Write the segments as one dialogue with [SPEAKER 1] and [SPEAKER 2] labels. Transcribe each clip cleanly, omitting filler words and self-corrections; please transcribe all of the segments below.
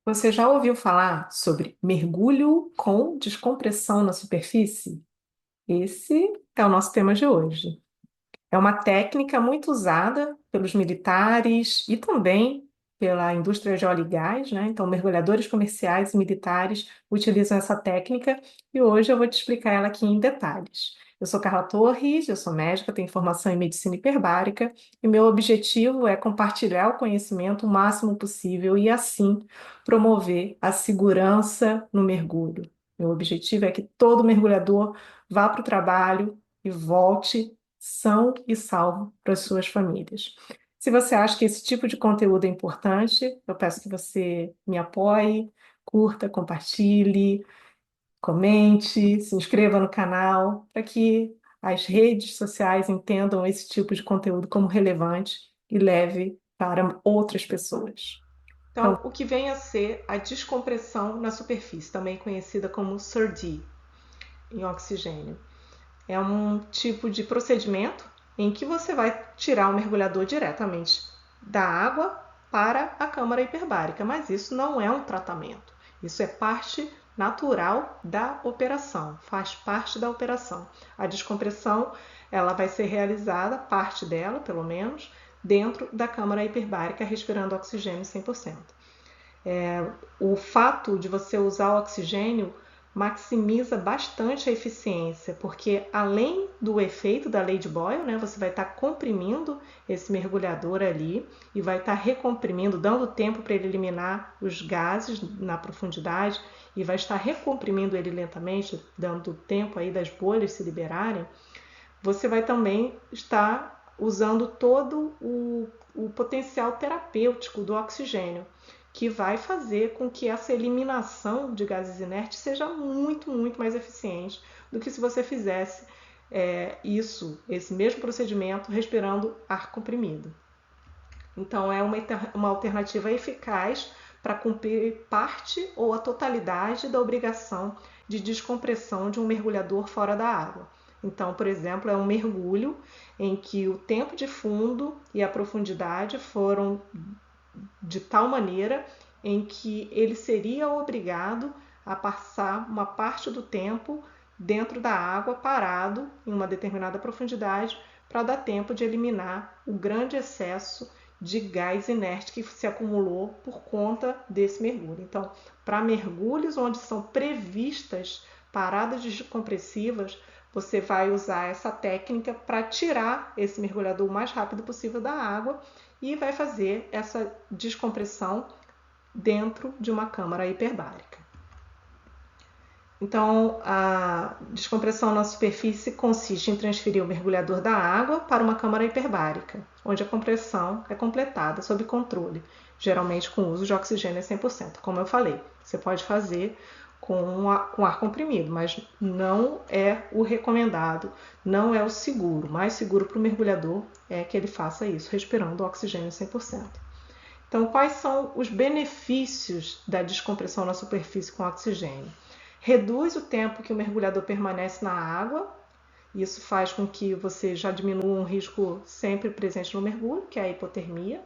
[SPEAKER 1] Você já ouviu falar sobre mergulho com descompressão na superfície? Esse é o nosso tema de hoje. É uma técnica muito usada pelos militares e também pela indústria de óleo e gás, né? Então, mergulhadores comerciais e militares utilizam essa técnica e hoje eu vou te explicar ela aqui em detalhes. Eu sou Carla Torres, eu sou médica, tenho formação em medicina hiperbárica e meu objetivo é compartilhar o conhecimento o máximo possível e, assim, promover a segurança no mergulho. Meu objetivo é que todo mergulhador vá para o trabalho e volte são e salvo para as suas famílias. Se você acha que esse tipo de conteúdo é importante, eu peço que você me apoie, curta, compartilhe, comente, se inscreva no canal, para que as redes sociais entendam esse tipo de conteúdo como relevante e leve para outras pessoas. Então, o que vem a ser a descompressão na superfície, também conhecida como SURD, em oxigênio. É um tipo de procedimento em que você vai tirar o mergulhador diretamente da água para a câmara hiperbárica, mas isso não é um tratamento. Isso é parte natural da operação, faz parte da operação. A descompressão, ela vai ser realizada, parte dela, pelo menos, dentro da câmara hiperbárica, respirando oxigênio 100%. O fato de você usar o oxigênio maximiza bastante a eficiência, porque além do efeito da lei de Boyle, né, você vai estar comprimindo esse mergulhador ali e vai estar recomprimindo, dando tempo para ele eliminar os gases na profundidade e vai estar recomprimindo ele lentamente, dando tempo aí das bolhas se liberarem. Você vai também estar usando todo o potencial terapêutico do oxigênio, que vai fazer com que essa eliminação de gases inertes seja muito, muito mais eficiente do que se você fizesse esse mesmo procedimento respirando ar comprimido. Então, é uma alternativa eficaz para cumprir parte ou a totalidade da obrigação de descompressão de um mergulhador fora da água. Então, por exemplo, é um mergulho em que o tempo de fundo e a profundidade foram de tal maneira em que ele seria obrigado a passar uma parte do tempo dentro da água parado em uma determinada profundidade para dar tempo de eliminar o grande excesso de gás inerte que se acumulou por conta desse mergulho. Então, para mergulhos onde são previstas paradas descompressivas, você vai usar essa técnica para tirar esse mergulhador o mais rápido possível da água e vai fazer essa descompressão dentro de uma câmara hiperbárica. Então, a descompressão na superfície consiste em transferir o mergulhador da água para uma câmara hiperbárica, onde a compressão é completada sob controle, geralmente com o uso de oxigênio a 100%. Como eu falei, você pode fazer com ar comprimido, mas não é o recomendado, não é o seguro. O mais seguro para o mergulhador é que ele faça isso, respirando oxigênio 100%. Então, quais são os benefícios da descompressão na superfície com oxigênio? Reduz o tempo que o mergulhador permanece na água, isso faz com que você já diminua um risco sempre presente no mergulho, que é a hipotermia.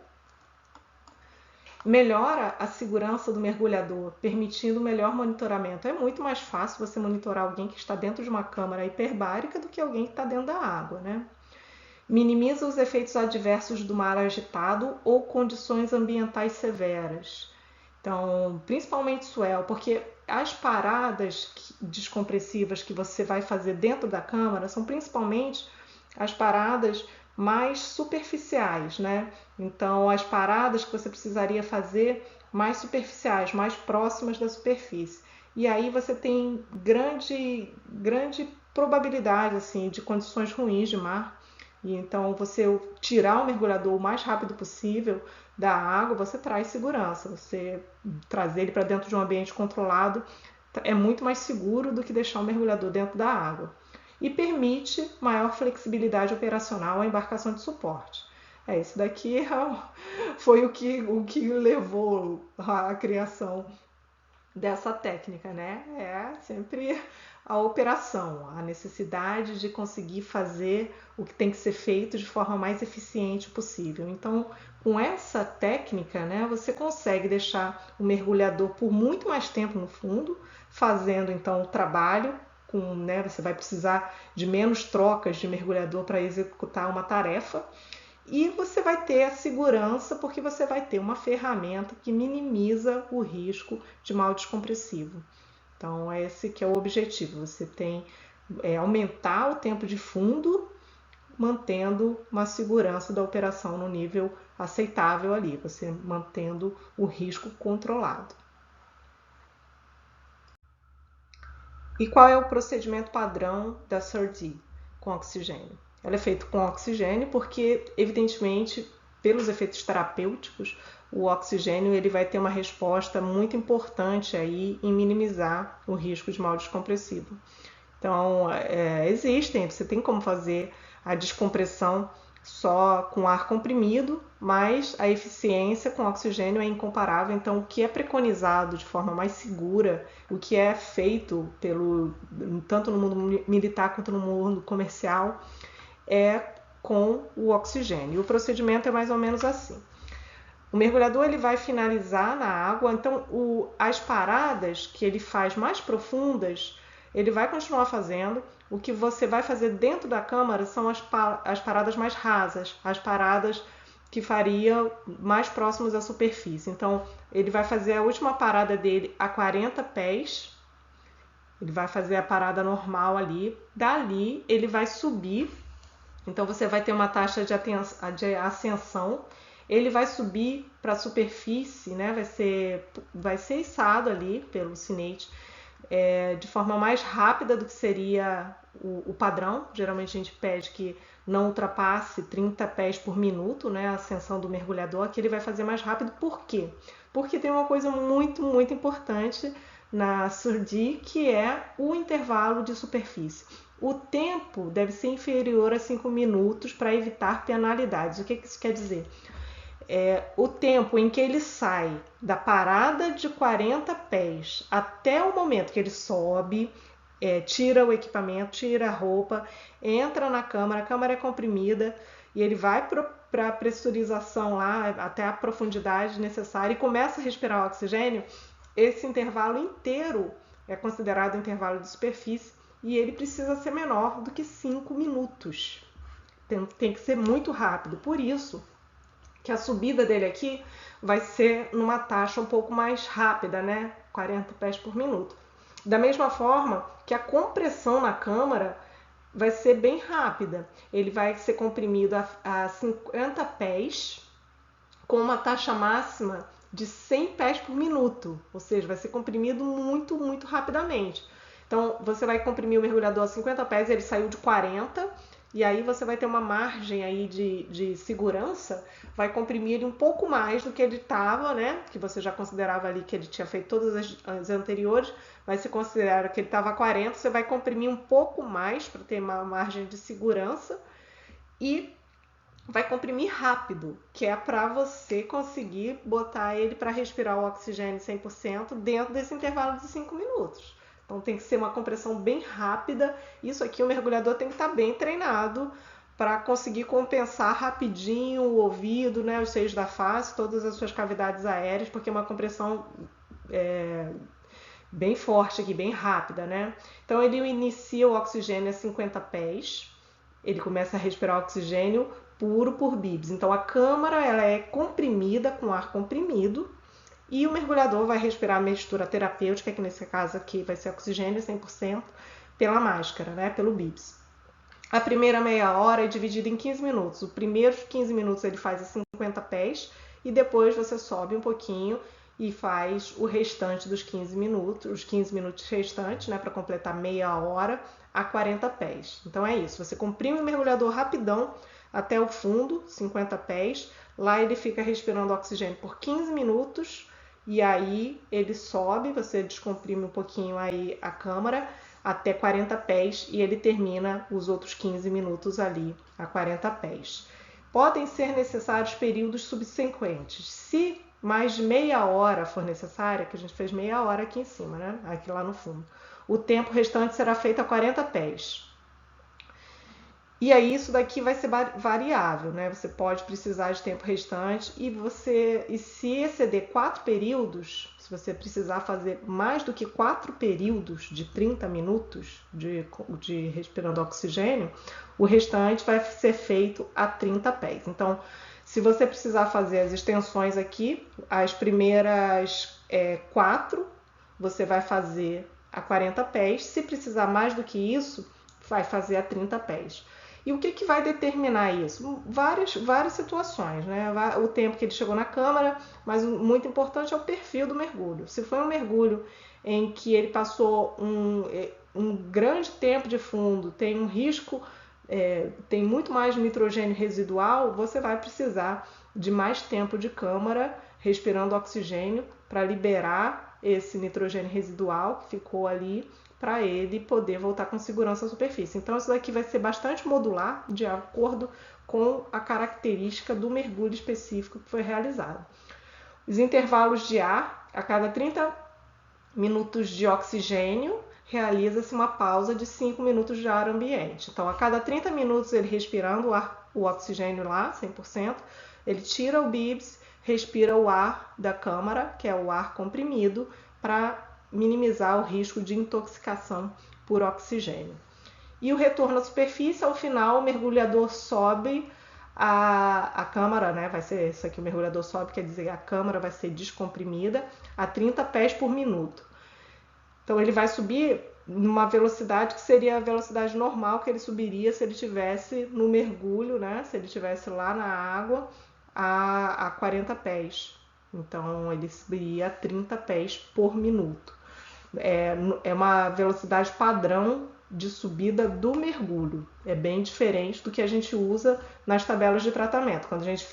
[SPEAKER 1] Melhora a segurança do mergulhador, permitindo melhor monitoramento. É muito mais fácil você monitorar alguém que está dentro de uma câmara hiperbárica do que alguém que está dentro da água, né? Minimiza os efeitos adversos do mar agitado ou condições ambientais severas. Então, principalmente swell, porque as paradas descompressivas que você vai fazer dentro da câmara são principalmente as paradas mais superficiais, né? Então, as paradas que você precisaria fazer mais superficiais, mais próximas da superfície. E aí você tem grande probabilidade assim de condições ruins de mar. E então, você tirar o mergulhador o mais rápido possível da água, você traz segurança. Você trazer ele para dentro de um ambiente controlado é muito mais seguro do que deixar o mergulhador dentro da água. E permite maior flexibilidade operacional à embarcação de suporte. Isso daqui foi o que levou à criação dessa técnica, né? É sempre a operação, a necessidade de conseguir fazer o que tem que ser feito de forma mais eficiente possível. Então, Com essa técnica, né, você consegue deixar o mergulhador por muito mais tempo no fundo, fazendo então o trabalho, né, você vai precisar de menos trocas de mergulhador para executar uma tarefa, e você vai ter a segurança porque você vai ter uma ferramenta que minimiza o risco de mal descompressivo. Então, esse que é o objetivo. Você tem aumentar o tempo de fundo, mantendo uma segurança da operação no nível aceitável ali, você mantendo o risco controlado. E qual é o procedimento padrão da SURD com oxigênio? Ela é feita com oxigênio porque, evidentemente, pelos efeitos terapêuticos, o oxigênio ele vai ter uma resposta muito importante aí em minimizar o risco de mal descompressivo. Então, você tem como fazer a descompressão só com ar comprimido, mas a eficiência com oxigênio é incomparável. Então, o que é preconizado de forma mais segura, o que é feito tanto no mundo militar quanto no mundo comercial, é com o oxigênio. E o procedimento é mais ou menos assim. O mergulhador ele vai finalizar na água, então as paradas que ele faz mais profundas, ele vai continuar fazendo. O que você vai fazer dentro da câmara são as paradas mais rasas, as paradas que faria mais próximos à superfície. Então, ele vai fazer a última parada dele a 40 pés, ele vai fazer a parada normal ali, dali ele vai subir, então você vai ter uma taxa de ascensão. Ele vai subir para a superfície, né? Vai ser içado ali pelo cinete de forma mais rápida do que seria o padrão. Geralmente a gente pede que não ultrapasse 30 pés por minuto, né? A ascensão do mergulhador, que ele vai fazer mais rápido. Por quê? Porque tem uma coisa muito, muito importante na SURD, que é o intervalo de superfície. O tempo deve ser inferior a 5 minutos para evitar penalidades. O que isso quer dizer? O tempo em que ele sai da parada de 40 pés até o momento que ele sobe, tira o equipamento, tira a roupa, entra na câmara, a câmara é comprimida e ele vai para a pressurização lá até a profundidade necessária e começa a respirar oxigênio. Esse intervalo inteiro é considerado intervalo de superfície e ele precisa ser menor do que 5 minutos. Tem que ser muito rápido. Por isso que a subida dele aqui vai ser numa taxa um pouco mais rápida, né? 40 pés por minuto. Da mesma forma que a compressão na câmara vai ser bem rápida. Ele vai ser comprimido a 50 pés com uma taxa máxima de 100 pés por minuto, ou seja, vai ser comprimido muito, muito rapidamente. Então, você vai comprimir o mergulhador a 50 pés, ele saiu de 40, e aí você vai ter uma margem aí de segurança, vai comprimir ele um pouco mais do que ele estava, né? Que você já considerava ali que ele tinha feito todas as anteriores, mas você considera que ele estava a 40, você vai comprimir um pouco mais para ter uma margem de segurança e vai comprimir rápido, que é para você conseguir botar ele para respirar o oxigênio 100% dentro desse intervalo de 5 minutos. Então tem que ser uma compressão bem rápida. Isso aqui o mergulhador tem que estar bem treinado para conseguir compensar rapidinho o ouvido, né, os seios da face, todas as suas cavidades aéreas, porque é uma compressão bem forte aqui, bem rápida, né? Então ele inicia o oxigênio a 50 pés, ele começa a respirar oxigênio puro por bibs. Então a câmara ela é comprimida com ar comprimido e o mergulhador vai respirar a mistura terapêutica, que nesse caso aqui vai ser oxigênio 100%, pela máscara, né, pelo bibs. A primeira meia hora é dividida em 15 minutos. Os primeiros 15 minutos ele faz a 50 pés e depois você sobe um pouquinho e faz o restante dos 15 minutos, os 15 minutos restantes, né, para completar meia hora a 40 pés. Então é isso, você comprime o mergulhador rapidão até o fundo, 50 pés. Lá ele fica respirando oxigênio por 15 minutos e aí ele sobe, você descomprime um pouquinho aí a câmara até 40 pés e ele termina os outros 15 minutos ali a 40 pés. Podem ser necessários períodos subsequentes. Se mais de meia hora for necessária, que a gente fez meia hora aqui em cima, né? Aqui lá no fundo. O tempo restante será feito a 40 pés. E aí isso daqui vai ser variável, né? Você pode precisar de tempo restante e se exceder 4 períodos, se você precisar fazer mais do que 4 períodos de 30 minutos de respirando oxigênio, o restante vai ser feito a 30 pés. Então, se você precisar fazer as extensões aqui, as primeiras 4 você vai fazer a 40 pés. Se precisar mais do que isso, vai fazer a 30 pés. E o que vai determinar isso? Várias situações, né? O tempo que ele chegou na câmara, mas o muito importante é o perfil do mergulho. Se foi um mergulho em que ele passou um grande tempo de fundo, tem um risco, tem muito mais nitrogênio residual, você vai precisar de mais tempo de câmara respirando oxigênio para liberar esse nitrogênio residual que ficou ali para ele poder voltar com segurança à superfície. Então isso daqui vai ser bastante modular de acordo com a característica do mergulho específico que foi realizado. Os intervalos de ar, a cada 30 minutos de oxigênio, realiza-se uma pausa de 5 minutos de ar ambiente. Então, a cada 30 minutos ele respirando o oxigênio lá, 100%, ele tira o bibs, respira o ar da câmara, que é o ar comprimido, para minimizar o risco de intoxicação por oxigênio. E o retorno à superfície, ao final, o mergulhador sobe a câmara, né? Vai ser isso aqui, o mergulhador sobe, quer dizer, a câmara vai ser descomprimida a 30 pés por minuto. Então ele vai subir numa velocidade que seria a velocidade normal que ele subiria se ele tivesse no mergulho, né? Se ele tivesse lá na água a 40 pés. Então ele subiria a 30 pés por minuto. É uma velocidade padrão de subida do mergulho. É bem diferente do que a gente usa nas tabelas de tratamento. Quando a gente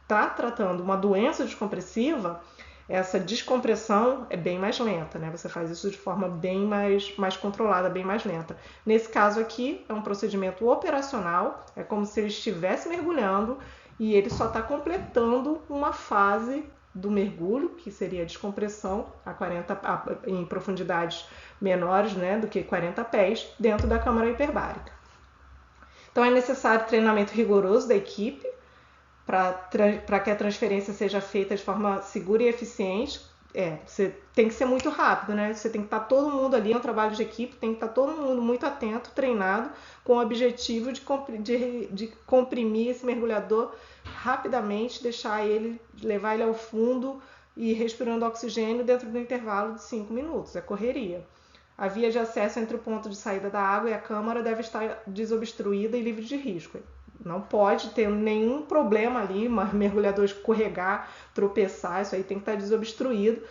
[SPEAKER 1] está tratando uma doença descompressiva, essa descompressão é bem mais lenta, né? Você faz isso de forma bem mais controlada, bem mais lenta. Nesse caso aqui, é um procedimento operacional, é como se ele estivesse mergulhando e ele só está completando uma fase do mergulho, que seria a descompressão em profundidades menores, né, do que 40 pés, dentro da câmara hiperbárica. Então é necessário treinamento rigoroso da equipe para que a transferência seja feita de forma segura e eficiente. Você tem que ser muito rápido, né? Você tem que estar todo mundo ali, é um trabalho de equipe, tem que estar todo mundo muito atento, treinado, com o objetivo de comprimir esse mergulhador rapidamente, levar ele ao fundo e respirando oxigênio dentro do intervalo de 5 minutos. É correria. A via de acesso entre o ponto de saída da água e a câmara deve estar desobstruída e livre de risco. Não pode ter nenhum problema ali, mergulhador escorregar, tropeçar, isso aí tem que estar desobstruído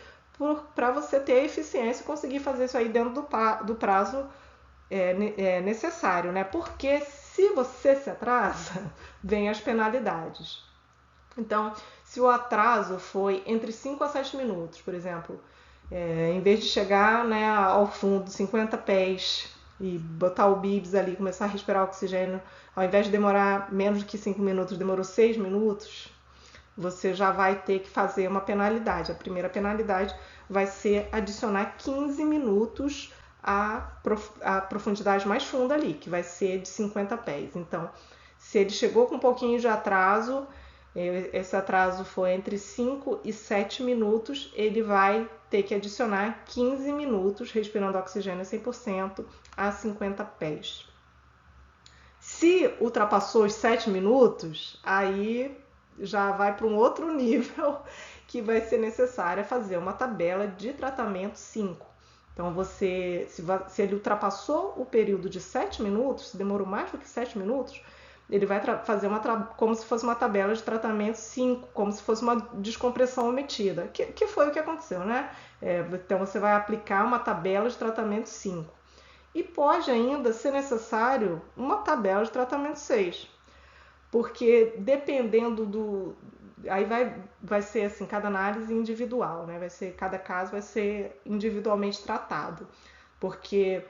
[SPEAKER 1] para você ter a eficiência e conseguir fazer isso aí dentro do prazo necessário, né? Porque se você se atrasa, vem as penalidades. Então, se o atraso foi entre 5 a 7 minutos, por exemplo, em vez de chegar, né, ao fundo 50 pés e botar o bibs ali, começar a respirar oxigênio, ao invés de demorar menos do que 5 minutos, demorou 6 minutos, você já vai ter que fazer uma penalidade. A primeira penalidade vai ser adicionar 15 minutos à profundidade mais funda ali, que vai ser de 50 pés. Então, se ele chegou com um pouquinho de atraso, esse atraso foi entre 5 e 7 minutos, ele vai ter que adicionar 15 minutos respirando oxigênio 100% a 50 pés. Se ultrapassou os 7 minutos, aí já vai para um outro nível que vai ser necessário fazer uma tabela de tratamento 5. Então, se ele ultrapassou o período de 7 minutos, se demorou mais do que 7 minutos, ele vai fazer como se fosse uma tabela de tratamento 5, como se fosse uma descompressão omitida, que foi o que aconteceu, né? Então, você vai aplicar uma tabela de tratamento 5. E pode ainda ser necessário uma tabela de tratamento 6, porque dependendo do... Aí vai ser assim, cada análise individual, né? Cada caso vai ser individualmente tratado, porque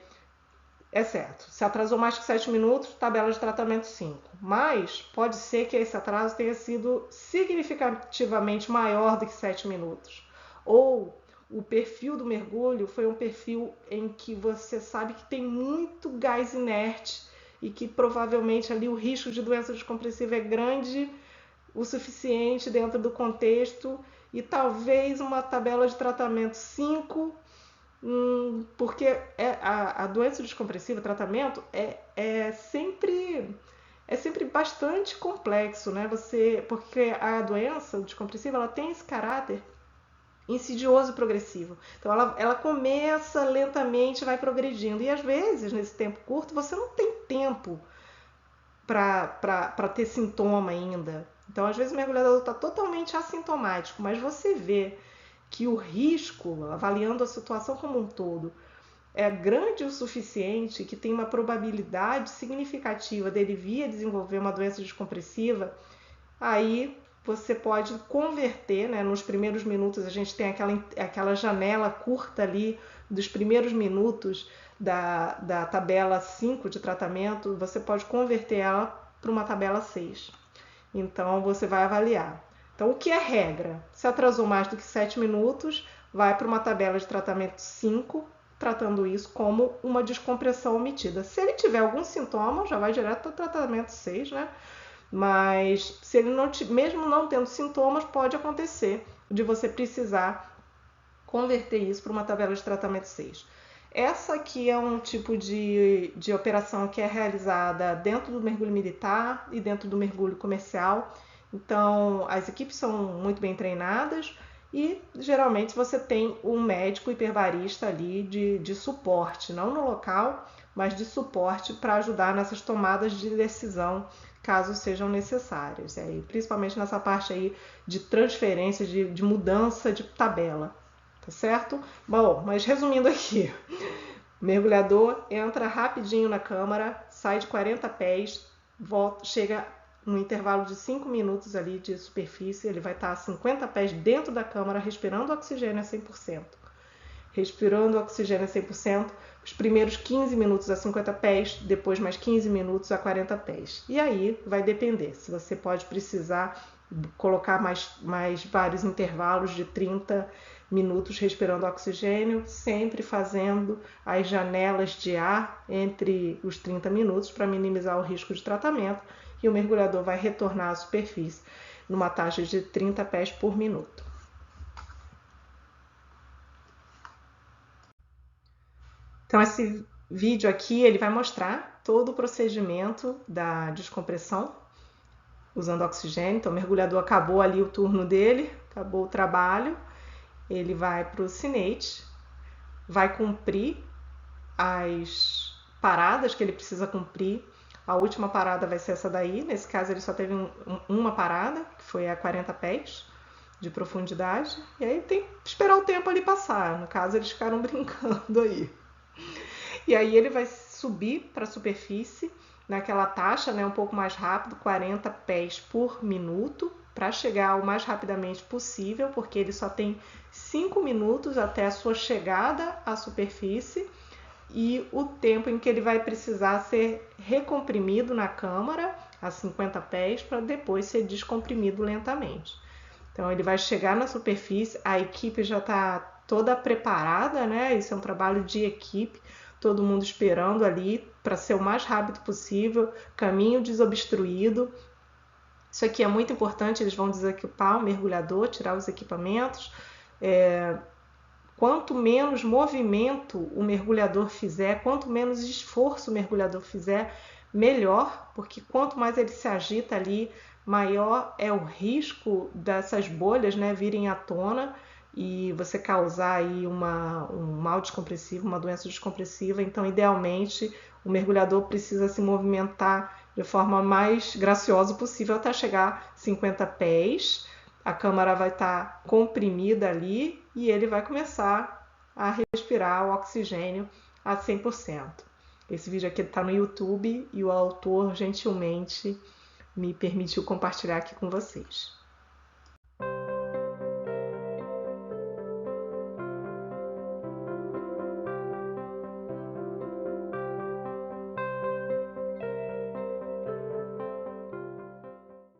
[SPEAKER 1] é certo, se atrasou mais que 7 minutos, tabela de tratamento 5. Mas pode ser que esse atraso tenha sido significativamente maior do que 7 minutos. Ou o perfil do mergulho foi um perfil em que você sabe que tem muito gás inerte e que provavelmente ali o risco de doença descompressiva é grande o suficiente dentro do contexto, e talvez uma tabela de tratamento 5, porque a doença descompressiva, tratamento, é sempre bastante complexo, né? Porque a doença descompressiva ela tem esse caráter insidioso e progressivo. Então ela começa lentamente, vai progredindo. E às vezes, nesse tempo curto, você não tem tempo para ter sintoma ainda. Então, às vezes, o mergulhador está totalmente assintomático, mas você vê que o risco, avaliando a situação como um todo, é grande o suficiente, que tem uma probabilidade significativa dele vir a desenvolver uma doença descompressiva, aí você pode converter, né? Nos primeiros minutos a gente tem aquela janela curta ali dos primeiros minutos da tabela 5 de tratamento, você pode converter ela para uma tabela 6. Então você vai avaliar. Então o que é regra? Se atrasou mais do que 7 minutos, vai para uma tabela de tratamento 5, tratando isso como uma descompressão omitida. Se ele tiver algum sintoma, já vai direto para o tratamento 6, né? Mas se ele não, mesmo não tendo sintomas, pode acontecer de você precisar converter isso para uma tabela de tratamento 6. Essa aqui é um tipo de operação que é realizada dentro do mergulho militar e dentro do mergulho comercial. Então, as equipes são muito bem treinadas e geralmente você tem um médico hiperbarista ali de suporte, não no local, mas de suporte para ajudar nessas tomadas de decisão caso sejam necessárias, principalmente nessa parte aí de transferência, de mudança de tabela, tá certo? Bom, mas resumindo aqui, o mergulhador entra rapidinho na câmara, sai de 40 pés, volta, chega no intervalo de 5 minutos ali de superfície, ele vai estar a 50 pés dentro da câmara, respirando oxigênio a 100%. Respirando oxigênio a 100%, os primeiros 15 minutos a 50 pés, depois mais 15 minutos a 40 pés. E aí vai depender, se você pode precisar colocar mais vários intervalos de 30 minutos respirando oxigênio, sempre fazendo as janelas de ar entre os 30 minutos para minimizar o risco de tratamento, e o mergulhador vai retornar à superfície numa taxa de 30 pés por minuto. Então esse vídeo aqui ele vai mostrar todo o procedimento da descompressão usando oxigênio. Então o mergulhador acabou ali o turno dele, acabou o trabalho, ele vai para o cinete, vai cumprir as paradas que ele precisa cumprir. A última parada vai ser essa daí. Nesse caso ele só teve uma parada, que foi a 40 pés de profundidade. E aí tem que esperar o tempo ali passar. No caso eles ficaram brincando aí. E aí ele vai subir para a superfície naquela taxa, né, um pouco mais rápido, 40 pés por minuto, para chegar o mais rapidamente possível, porque ele só tem 5 minutos até a sua chegada à superfície e o tempo em que ele vai precisar ser recomprimido na câmara a 50 pés para depois ser descomprimido lentamente. Então ele vai chegar na superfície, a equipe já está toda preparada, né? Isso é um trabalho de equipe, todo mundo esperando ali para ser o mais rápido possível, caminho desobstruído. Isso aqui é muito importante, eles vão desequipar o mergulhador, tirar os equipamentos. Quanto menos movimento o mergulhador fizer, quanto menos esforço o mergulhador fizer, melhor, porque quanto mais ele se agita ali, maior é o risco dessas bolhas, né, virem à tona e você causar aí um mal descompressivo, uma doença descompressiva. Então, idealmente, o mergulhador precisa se movimentar de forma mais graciosa possível até chegar a 50 pés. A câmara vai estar comprimida ali e ele vai começar a respirar o oxigênio a 100%. Esse vídeo aqui está no YouTube e o autor gentilmente me permitiu compartilhar aqui com vocês.